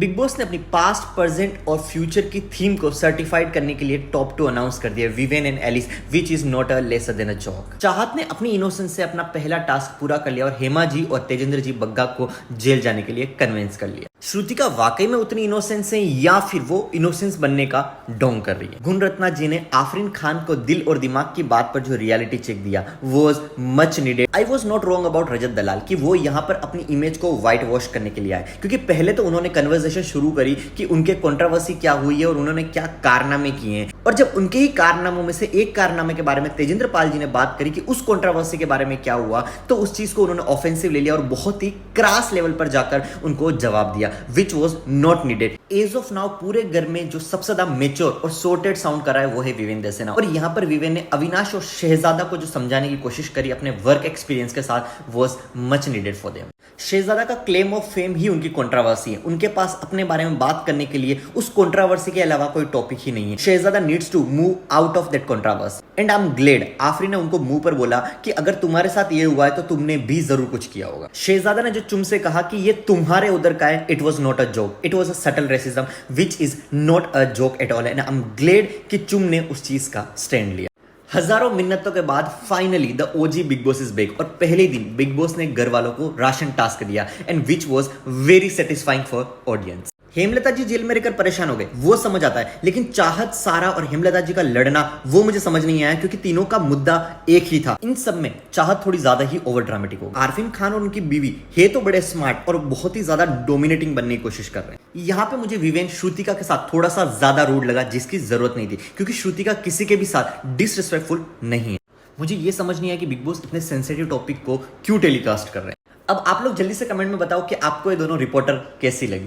Big boss ने अपनी past, present और फ्यूचर की थीम को सर्टिफाइड करने के लिए टॉप 2 अनाउंस कर दिया, Vivian and Alice, which is not a lesser than a joke. Chahat ने अपनी इनोसेंस से अपना पहला टास्क पूरा कर लिया और हेमा जी और तेजेंद्र जी बग्गा को जेल जाने के लिए कन्विंस कर लिया। श्रुतिका वाकई में उतनी इनोसेंस है या फिर वो इनोसेंस बनने का ढोंग कर रही है? गुणरत्ना जी ने आफरीन खान को दिल और दिमाग की बात पर जो रियलिटी चेक दिया was much needed. I was not wrong about Rajat Dalal कि वो यहाँ पर अपनी इमेज को व्हाइट वॉश करने के लिए आए, क्योंकि पहले तो उन्होंने कन्वर्सेशन शुरू करी कि उनके कंट्रोवर्सी क्या हुई है और उन्होंने क्या कारनामे किए हैं, और जब उनके ही कारनामों में से एक कारनामे के बारे में तेजेंद्र पाल जी ने बात करी कि उस कंट्रोवर्सी के बारे में क्या हुआ, तो उस चीज को उन्होंने ऑफेंसिव ले लिया और बहुत ही क्रास लेवल पर जाकर उनको जवाब दिया, which was not needed. As of now पूरे घर में जो सबसे ज्यादा मेच्योर और सॉर्टेड साउंड कर रहा है वो है विवेन देसेना, और यहाँ पर विवेन ने अविनाश और शहजादा को जो समझाने की कोशिश करी अपने वर्क एक्सपीरियंस के साथ, was much needed for them. Shehzada का क्लेम ऑफ फेम ही उनकी कंट्रोवर्सी है, उनके पास अपने बारे में बात करने के लिए उस कंट्रोवर्सी के अलावा कोई टॉपिक ही नहीं है। Shehzada needs to move out of that controversy and I am glad Afreen ने उनको मुंह पर बोला कि अगर तुम्हारे साथ ये हुआ है तो तुमने भी जरूर कुछ किया होगा। शहजादा ने जो चुम से कहा कि ये तुम्हारे उधर का है, it was not a joke, it was a subtle racism which is not a joke at all, and I am Glade कि चुम ने उस चीज का स्टैंड लिया। हजारों मिन्नतों के बाद finally the OG Bigg Boss is back, और पहले दिन बिग बॉस ने घर वालों को राशन टास्क दिया and which was very satisfying for audience. Hemlata ji jail में रहकर परेशान हो गए, वो समझ आता है, लेकिन चाहत, सारा और हेमलता जी का लड़ना वो मुझे समझ नहीं आया, क्योंकि तीनों का मुद्दा एक ही था। इन सब में चाहत थोड़ी ज्यादा ही ओवर ड्रामेटिक हो। आरफीन खान और उनकी बीवी है तो बड़े स्मार्ट और बहुत ही ज्यादा डोमिनेटिंग बनने की कोशिश कर रहे हैं। यहाँ पे मुझे विवेन श्रुतिका के साथ थोड़ा सा ज्यादा रूड लगा, जिसकी जरूरत नहीं थी, क्योंकि श्रुतिका किसी के भी साथ डिसरिस्पेक्टफुल नहीं है। मुझे ये समझ नहीं आया कि बिग बॉस इतने सेंसिटिव टॉपिक को क्यों टेलीकास्ट कर रहे हैं। अब आप लोग जल्दी से कमेंट में बताओ कि आपको ये दोनों रिपोर्टर कैसी लगी।